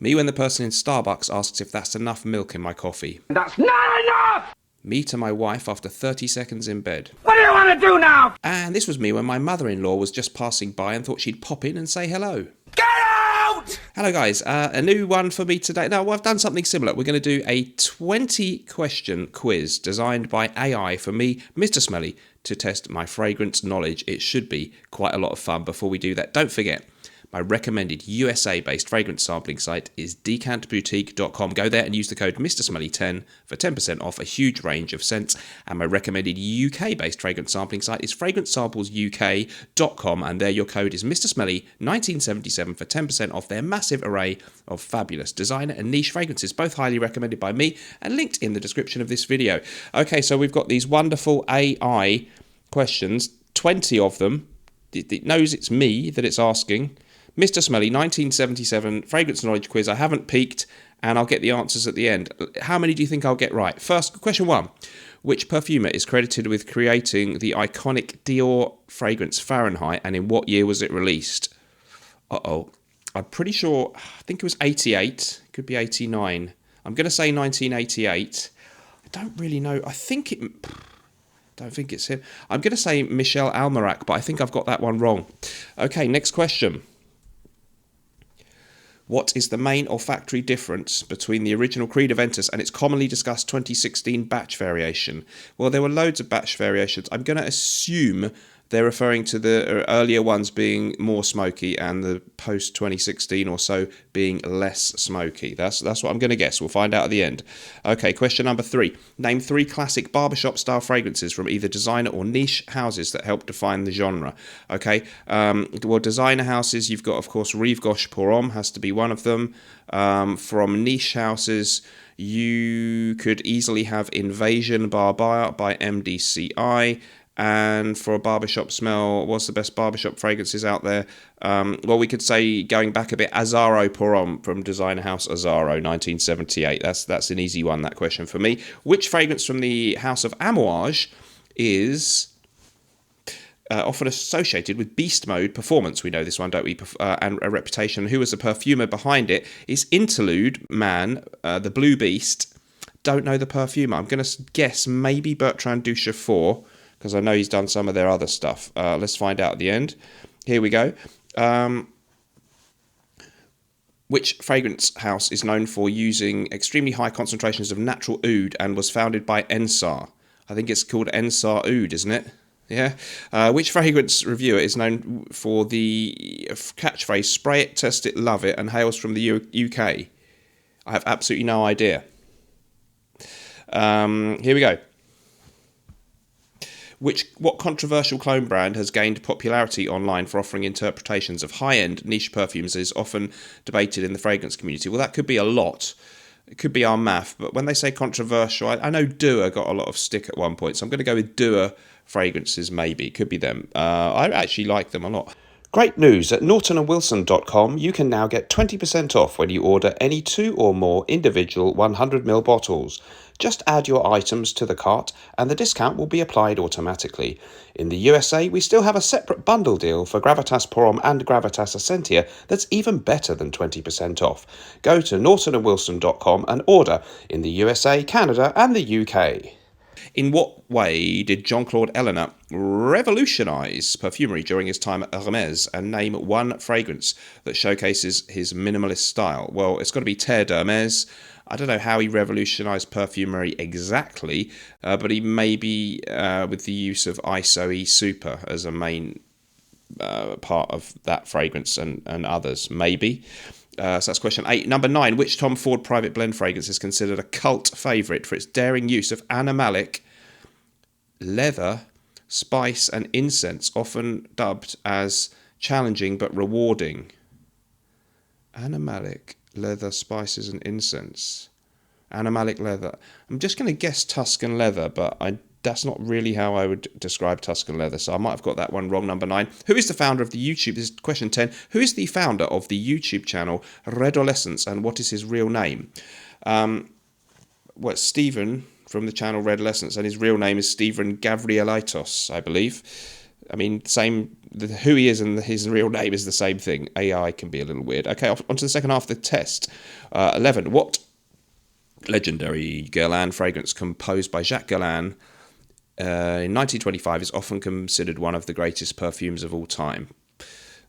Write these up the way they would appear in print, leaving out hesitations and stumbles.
Me when the person in Starbucks asks if that's enough milk in my coffee. That's not enough! Me to my wife after 30 seconds in bed. What do you want to do now? And this was me when my mother-in-law was just passing by and thought she'd pop in and say hello. Get out! Hello guys, a new one for me today. No, I've done something similar. We're going to do a 20-question quiz designed by AI for me, Mr. Smelly, to test my fragrance knowledge. It should be quite a lot of fun. Before we do that, don't forget, my recommended USA-based fragrance sampling site is decantboutique.com. Go there and use the code MrSmelly10 for 10% off a huge range of scents. And my recommended UK-based fragrance sampling site is fragrancesamplesuk.com. And there your code is MrSmelly1977 for 10% off their massive array of fabulous designer and niche fragrances, both highly recommended by me and linked in the description of this video. Okay, so we've got these wonderful AI questions, 20 of them. It knows it's me that it's asking. Mr. Smelly, 1977 fragrance knowledge quiz. I haven't peeked, and I'll get the answers at the end. How many do you think I'll get right? First, question 1. Which perfumer is credited with creating the iconic Dior fragrance Fahrenheit, and in what year was it released? I'm pretty sure, I think it was 88. It could be 89. I'm going to say 1988. I don't really know. I don't think it's him. I'm going to say Michel Almerac, but I think I've got that one wrong. Okay, next question. What is the main olfactory difference between the original Creed Aventus and its commonly discussed 2016 batch variation? Well, there were loads of batch variations. I'm going to assume they're referring to the earlier ones being more smoky and the post-2016 or so being less smoky. That's what I'm going to guess. We'll find out at the end. Okay, question number 3. Name 3 classic barbershop-style fragrances from either designer or niche houses that help define the genre. Okay, well, designer houses, you've got, of course, Rive Gauche Pour Homme has to be one of them. From niche houses, you could easily have Invasion Barbare by MDCI. And for a barbershop smell, what's the best barbershop fragrances out there? Well, we could say, going back a bit, Azzaro Pour Homme from designer house Azzaro, 1978. That's an easy one, that question for me. Which fragrance from the house of Amouage is often associated with beast mode performance? We know this one, don't we? And a reputation. Who was the perfumer behind it? Is Interlude Man, the Blue Beast. Don't know the perfumer. I'm going to guess maybe Bertrand Duchefort, because I know he's done some of their other stuff. Let's find out at the end. Here we go. Which fragrance house is known for using extremely high concentrations of natural oud and was founded by Ensar? I think it's called Ensar Oud, isn't it? Yeah. Which fragrance reviewer is known for the catchphrase, spray it, test it, love it, and hails from the UK? I have absolutely no idea. Here we go. What controversial cologne brand has gained popularity online for offering interpretations of high-end niche perfumes is often debated in the fragrance community? Well, that could be a lot. It could be Armaf, but when they say controversial, I know Dua got a lot of stick at one point, so I'm going to go with Dua fragrances, maybe. It could be them. I actually like them a lot. Great news! At nortonandwilson.com, you can now get 20% off when you order any 2 or more individual 100ml bottles. Just add your items to the cart and the discount will be applied automatically. In the USA, we still have a separate bundle deal for Gravitas Pour Homme and Gravitas Essentia that's even better than 20% off. Go to nortonandwilson.com and order in the USA, Canada and the UK. In what way did Jean-Claude Ellena revolutionise perfumery during his time at Hermès, and name one fragrance that showcases his minimalist style? Well, it's got to be Terre d'Hermès. I don't know how he revolutionised perfumery exactly, but he maybe with the use of ISO-E Super as a main part of that fragrance and others, maybe. So that's question 8. Number 9, which Tom Ford private blend fragrance is considered a cult favourite for its daring use of animalic, leather, spice and incense, often dubbed as challenging but rewarding? Animalic, leather, spices and incense. Animalic leather. I'm just going to guess Tuscan leather, but that's not really how I would describe Tuscan leather, so I might have got that one wrong. Number 9. Who is the founder of the YouTube? This is question 10. Who is the founder of the YouTube channel Redolescence, and what is his real name? Well, it's Stephen from the channel Redolescence, and his real name is Stephen Gavrielitos, I believe. I mean, who he is and his real name is the same thing. AI can be a little weird. Okay, on to the second half of the test. 11. What legendary Guerlain fragrance composed by Jacques Guerlain in 1925 is often considered one of the greatest perfumes of all time?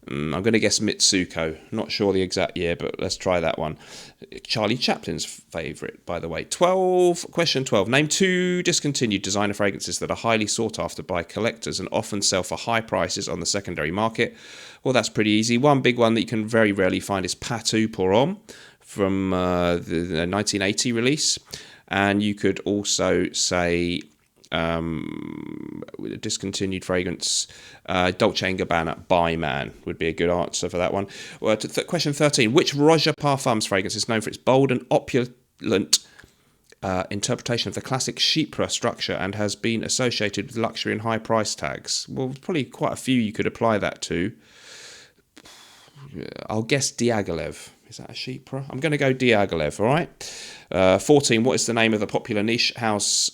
I'm going to guess Mitsuko. Not sure the exact year, but let's try that one. Charlie Chaplin's favourite, by the way. Question 12. Name 2 discontinued designer fragrances that are highly sought after by collectors and often sell for high prices on the secondary market. Well, that's pretty easy. One big one that you can very rarely find is Patou Pour Homme from the 1980 release. And you could also say discontinued fragrance, Dolce & Gabbana by Man would be a good answer for that one. Well, question 13. Which Roger Parfums fragrance is known for its bold and opulent interpretation of the classic Chypre structure and has been associated with luxury and high price tags? Well, probably quite a few you could apply that to. I'll guess Diaghilev. Is that a Chypre? I'm going to go Diaghilev, all right? 14. What is the name of the popular niche house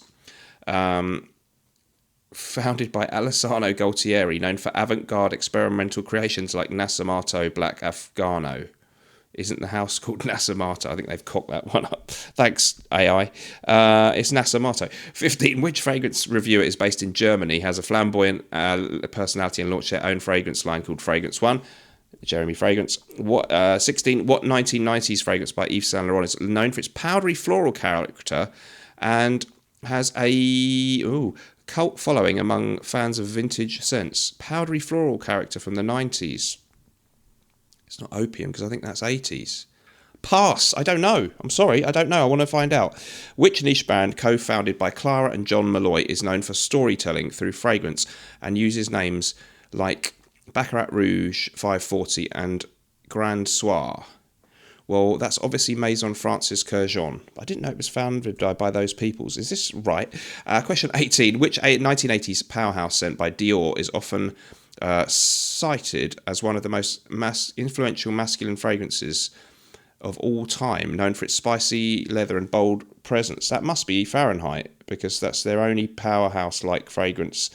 founded by Alessandro Gualtieri, known for avant-garde experimental creations like Nasamato Black Afghano? Isn't the house called Nasamato? I think they've cocked that one up. Thanks, AI. It's Nasamato. 15. Which fragrance reviewer is based in Germany, has a flamboyant personality and launched their own fragrance line called Fragrance One? Jeremy Fragrance. 16. What 1990s fragrance by Yves Saint Laurent is known for its powdery floral character and has a cult following among fans of vintage scents? Powdery floral character from the 90s. It's not opium because I think that's 80s. Pass. I don't know. I'm sorry. I don't know. I want to find out. Which niche brand co-founded by Clara and John Malloy is known for storytelling through fragrance and uses names like Baccarat Rouge 540 and Grand Soir? Well, that's obviously Maison Francis Kurkdjian. I didn't know it was founded by those peoples. Is this right? Question 18. Which 1980s powerhouse scent by Dior is often cited as one of the most influential masculine fragrances of all time, known for its spicy leather and bold presence? That must be Fahrenheit, because that's their only powerhouse-like fragrance.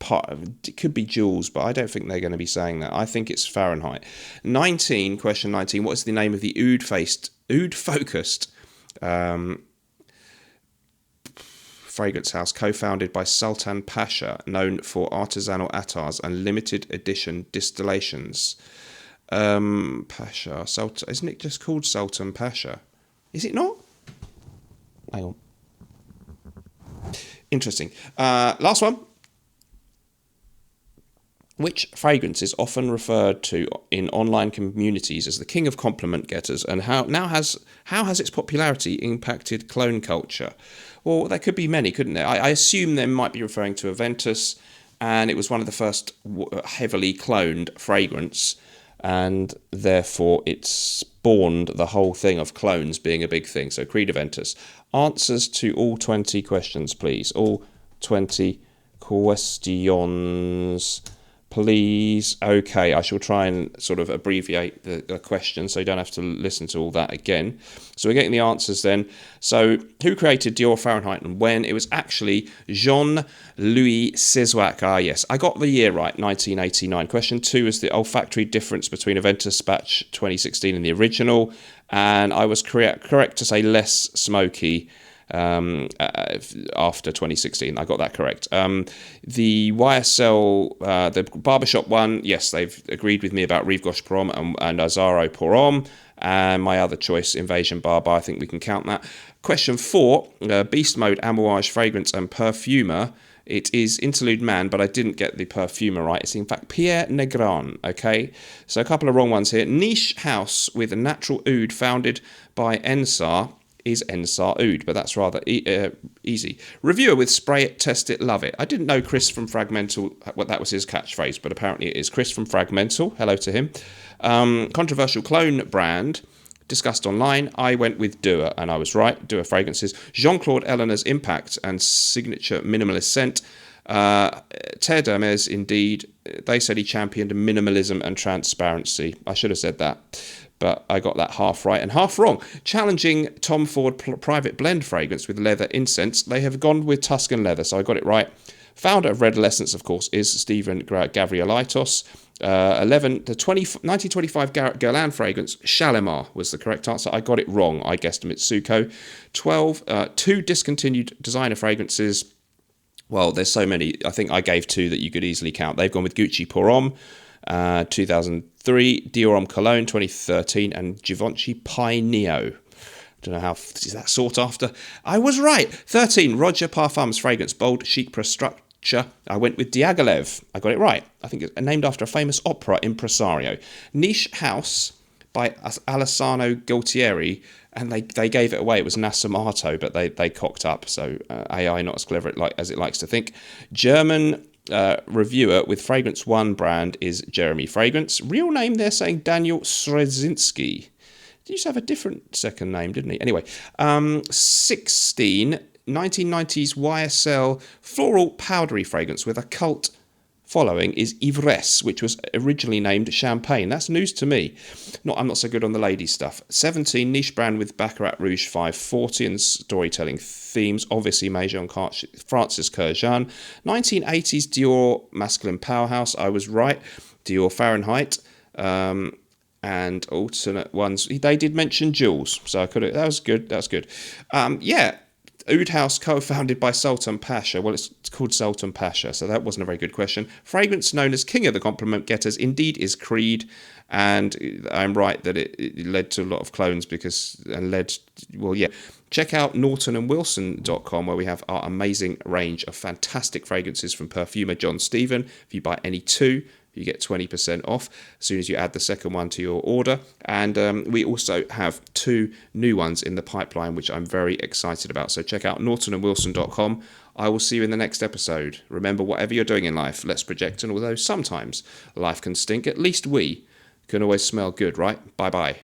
It could be Jules, but I don't think they're going to be saying that. I think it's Fahrenheit. 19, question 19. What is the name of the oud-focused fragrance house co-founded by Sultan Pasha, known for artisanal attars and limited edition distillations? Pasha, Sultan, isn't it just called Sultan Pasha? Is it not? Hang on. Interesting. Last one. Which fragrance is often referred to in online communities as the king of compliment getters, and how has its popularity impacted clone culture? Well, there could be many, couldn't there? I assume they might be referring to Aventus, and it was one of the first heavily cloned fragrance, and therefore it spawned the whole thing of clones being a big thing. So Creed Aventus. Answers to all 20 questions, please. All 20 questions, please. Okay, I shall try and sort of abbreviate the question so you don't have to listen to all that again. So we're getting the answers then. So who created Dior Fahrenheit and when? It was actually Jean-Louis Cizouac. Ah, yes, I got the year right, 1989. Question 2 is the olfactory difference between Aventus Batch 2016 and the original. And I was correct to say less smoky after 2016. I got that correct. The YSL, the barbershop one, yes, they've agreed with me about Rive Gauche Pour Homme and Azaro Pour Homme. And my other choice, Invasion Barber, I think we can count that. Question 4, Beast Mode, Amouage, Fragrance and Perfumer. It is Interlude Man, but I didn't get the perfumer right. It's in fact Pierre Negrin, okay? So a couple of wrong ones here. Niche house with a natural oud founded by Ensar is Ensar Oud, but that's rather easy. Reviewer with Spray It, Test It, Love It. I didn't know Chris from Fragmental, that was his catchphrase, but apparently it is. Chris from Fragmental, hello to him. Controversial clone brand, discussed online. I went with Dua, and I was right. Dua Fragrances. Jean-Claude Eleanor's Impact and Signature Minimalist Scent. Ted Hermes, indeed. They said he championed minimalism and transparency. I should have said that, but I got that half right and half wrong. Challenging Tom Ford Private Blend fragrance with leather incense. They have gone with Tuscan leather, so I got it right. Founder of Redolescence, of course, is Stephen Gavrielitos. 11, the 1925 Guerlain fragrance, Shalimar was the correct answer. I got it wrong. I guessed Mitsuko. 12, 2 discontinued designer fragrances. Well, there's so many. I think I gave 2 that you could easily count. They've gone with Gucci Pour Homme, 2003, Dior Homme Cologne, 2013, and Givenchy Pai Neo. Don't know how is that sought after. I was right. 13, Roger Parfums fragrance, bold, chic structure. I went with Diaghilev. I got it right. I think it's named after a famous opera impresario. Niche House by Alessandro Gualtieri, and they gave it away. It was Nasamato, but they cocked up. So AI not as clever as it likes to think. German reviewer with Fragrance One brand is Jeremy Fragrance. Real name they're saying Daniel Srezinski. He used to have a different second name, didn't he? Anyway, 16, 1990s YSL floral powdery fragrance with a cult following is Ivresse, which was originally named Champagne. That's news to me. I'm not so good on the lady stuff. 17, niche brand with Baccarat Rouge 540 and storytelling themes, obviously Maison Francis Kurkdjian. 1980s Dior masculine powerhouse. I was right. Dior Fahrenheit. And alternate ones, they did mention Jules, so I could have. That was good. Oud House, co-founded by Sultan Pasha. Well, it's called Sultan Pasha, so that wasn't a very good question. Fragrance known as king of the compliment getters indeed is Creed, and I'm right that it led to a lot of clones Check out NortonandWilson.com, where we have our amazing range of fantastic fragrances from perfumer John Stephen. If you buy any 2, you get 20% off as soon as you add the second one to your order. And we also have 2 new ones in the pipeline, which I'm very excited about. So check out NortonandWilson.com. I will see you in the next episode. Remember, whatever you're doing in life, let's project. And although sometimes life can stink, at least we can always smell good, right? Bye-bye.